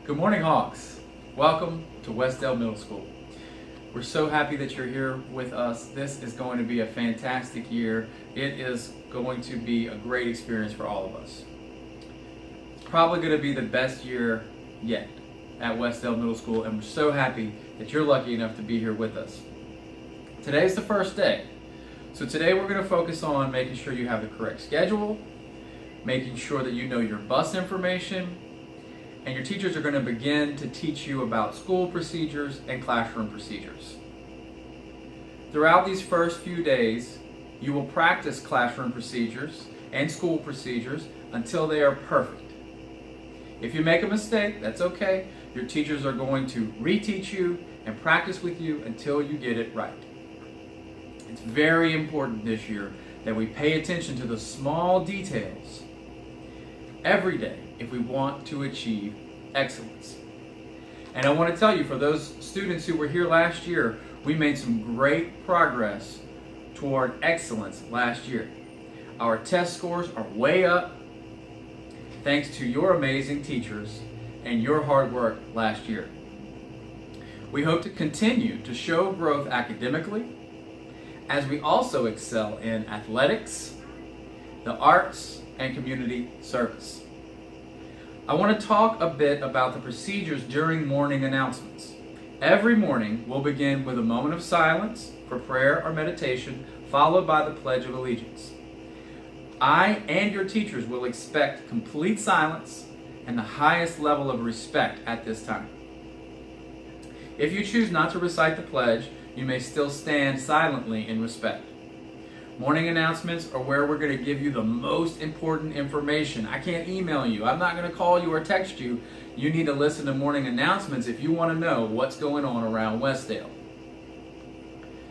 Good morning, Hawks. Welcome to Westdale Middle School. We're so happy that you're here with us. This is going to be a fantastic year. It is going to be a great experience for all of us. It's probably going to be the best year yet at Westdale Middle School, and we're so happy that you're lucky enough to be here with us. Today's the first day. So today we're going to focus on making sure you have the correct schedule, making sure that you know your bus information, and your teachers are going to begin to teach you about school procedures and classroom procedures. Throughout these first few days, you will practice classroom procedures and school procedures until they are perfect. If you make a mistake, that's okay. Your teachers are going to reteach you and practice with you until you get it right. It's very important this year that we pay attention to the small details every day if we want to achieve excellence. And I want to tell you, for those students who were here last year, we made some great progress toward excellence last year. Our test scores are way up thanks to your amazing teachers and your hard work last year. We hope to continue to show growth academically as we also excel in athletics, the arts, and community service. I want to talk a bit about the procedures during morning announcements. Every morning we'll begin with a moment of silence for prayer or meditation, followed by the Pledge of Allegiance. I and your teachers will expect complete silence and the highest level of respect at this time. If you choose not to recite the pledge, you may still stand silently in respect. Morning announcements are where we're going to give you the most important information. I can't email you. I'm not going to call you or text you. You need to listen to morning announcements if you want to know what's going on around Westdale.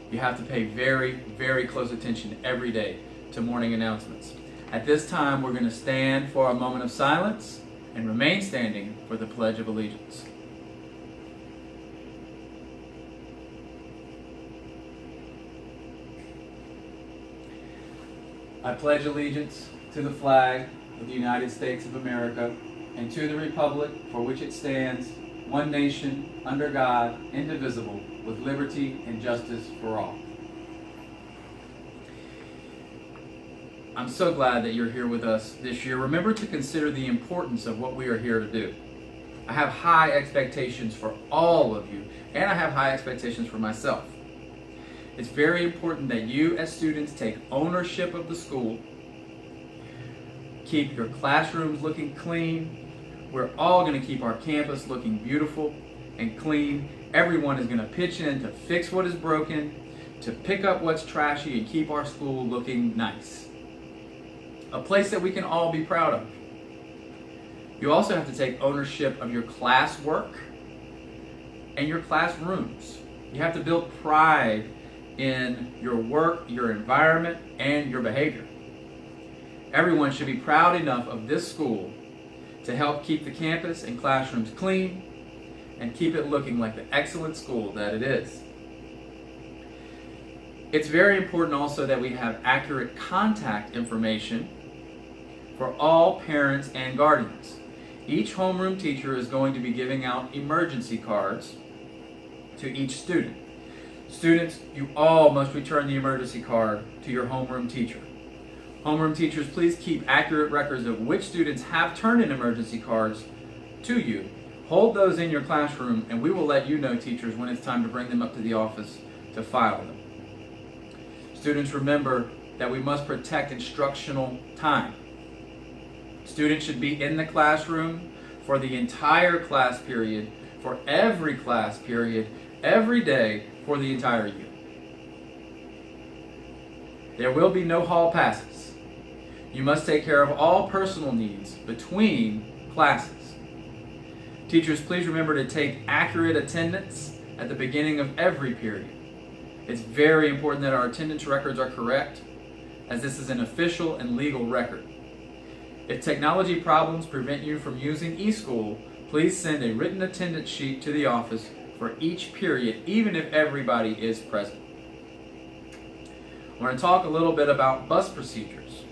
You have to pay very, very close attention every day to morning announcements. At this time, we're going to stand for a moment of silence and remain standing for the Pledge of Allegiance. I pledge allegiance to the flag of the United States of America and to the republic for which it stands, one nation, under God, indivisible, with liberty and justice for all. I'm so glad that you're here with us this year. Remember to consider the importance of what we are here to do. I have high expectations for all of you, and I have high expectations for myself. It's very important that you as students take ownership of the school, keep your classrooms looking clean. We're all going to keep our campus looking beautiful and clean. Everyone is going to pitch in to fix what is broken, to pick up what's trashy, and keep our school looking nice. A place that we can all be proud of. You also have to take ownership of your classwork and your classrooms. You have to build pride in your work, your environment, and your behavior. Everyone should be proud enough of this school to help keep the campus and classrooms clean and keep it looking like the excellent school that it is. It's very important also that we have accurate contact information for all parents and guardians. Each homeroom teacher is going to be giving out emergency cards to each student. Students, you all must return the emergency card to your homeroom teacher. Homeroom teachers, please keep accurate records of which students have turned in emergency cards to you. Hold those in your classroom, and we will let you know, teachers, when it's time to bring them up to the office to file them. Students, remember that we must protect instructional time. Students should be in the classroom for the entire class period, for every class period, every day, for the entire year. There will be no hall passes. You must take care of all personal needs between classes. Teachers, please remember to take accurate attendance at the beginning of every period. It's very important that our attendance records are correct, as this is an official and legal record. If technology problems prevent you from using eSchool, please send a written attendance sheet to the office for each period, even if everybody is present. I want to talk a little bit about bus procedures.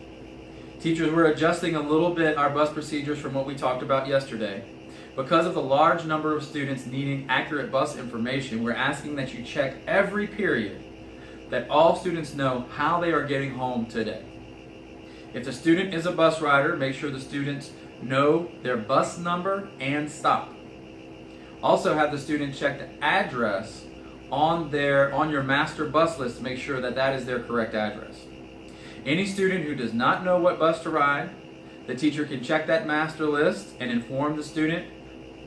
Teachers, we're adjusting a little bit our bus procedures from what we talked about yesterday. Because of the large number of students needing accurate bus information, we're asking that you check every period that all students know how they are getting home today. If the student is a bus rider, make sure the students know their bus number and stop. Also have the student check the address on your master bus list to make sure that that is their correct address. Any student who does not know what bus to ride, the teacher can check that master list and inform the student.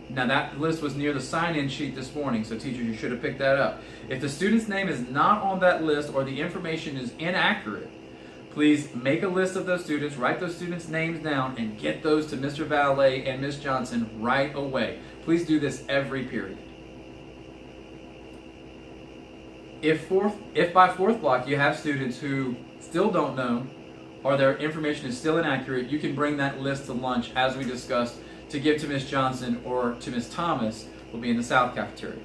Now that list was near the sign-in sheet this morning, so teachers, you should have picked that up. If the student's name is not on that list or the information is inaccurate, please make a list of those students, write those students' names down, and get those to Mr. Valet and Ms. Johnson right away. Please do this every period. If by fourth block you have students who still don't know or their information is still inaccurate, you can bring that list to lunch as we discussed to give to Ms. Johnson or to Ms. Thomas, will be in the South Cafeteria.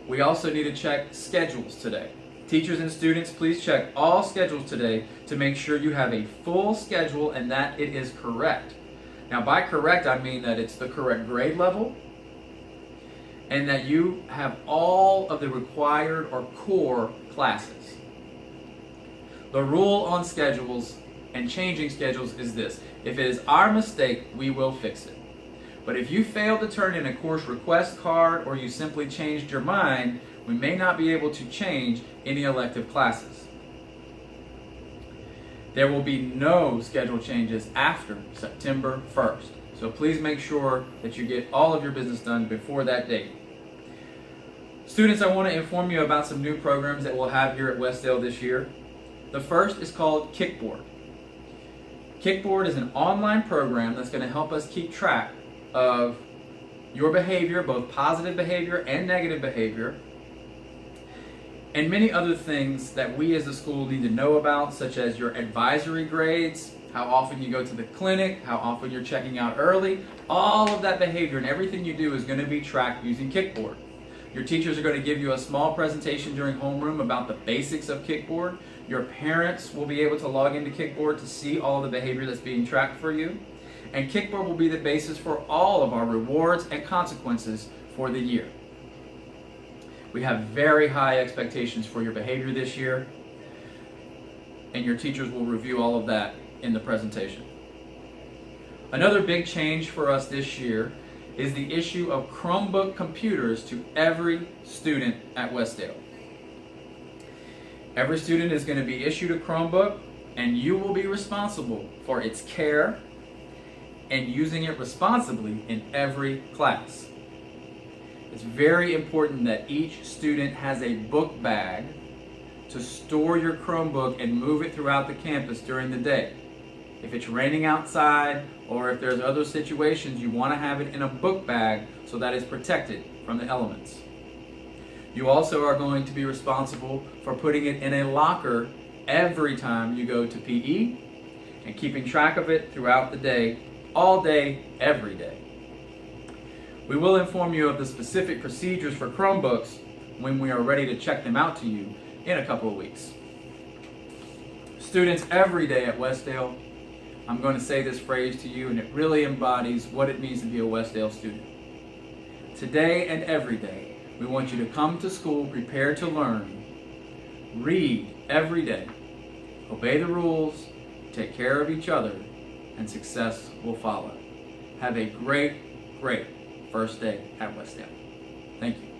We also need to check schedules today. Teachers and students, please check all schedules today to make sure you have a full schedule and that it is correct. Now by correct, I mean that it's the correct grade level and that you have all of the required or core classes. The rule on schedules and changing schedules is this: if it is our mistake, we will fix it. But if you fail to turn in a course request card or you simply changed your mind, we may not be able to change any elective classes. There will be no schedule changes after September 1st. So please make sure that you get all of your business done before that date. Students, I want to inform you about some new programs that we'll have here at Westdale this year. The first is called Kickboard. Kickboard is an online program that's going to help us keep track of your behavior, both positive behavior and negative behavior, and many other things that we as a school need to know about, such as your advisory grades, how often you go to the clinic, how often you're checking out early. All of that behavior and everything you do is going to be tracked using Kickboard. Your teachers are going to give you a small presentation during homeroom about the basics of Kickboard. Your parents will be able to log into Kickboard to see all the behavior that's being tracked for you. And Kickboard will be the basis for all of our rewards and consequences for the year. We have very high expectations for your behavior this year, and your teachers will review all of that in the presentation. Another big change for us this year is the issue of Chromebook computers to every student at Westdale. Every student is going to be issued a Chromebook, and you will be responsible for its care and using it responsibly in every class. It's very important that each student has a book bag to store your Chromebook and move it throughout the campus during the day. If it's raining outside or if there's other situations, you want to have it in a book bag so that it's protected from the elements. You also are going to be responsible for putting it in a locker every time you go to PE and keeping track of it throughout the day, all day, every day. We will inform you of the specific procedures for Chromebooks when we are ready to check them out to you in a couple of weeks. Students, every day at Westdale, I'm going to say this phrase to you, and it really embodies what it means to be a Westdale student. Today and every day, we want you to come to school prepared to learn, read every day, obey the rules, take care of each other, and success will follow. Have a great, great first day at Westdale. Thank you.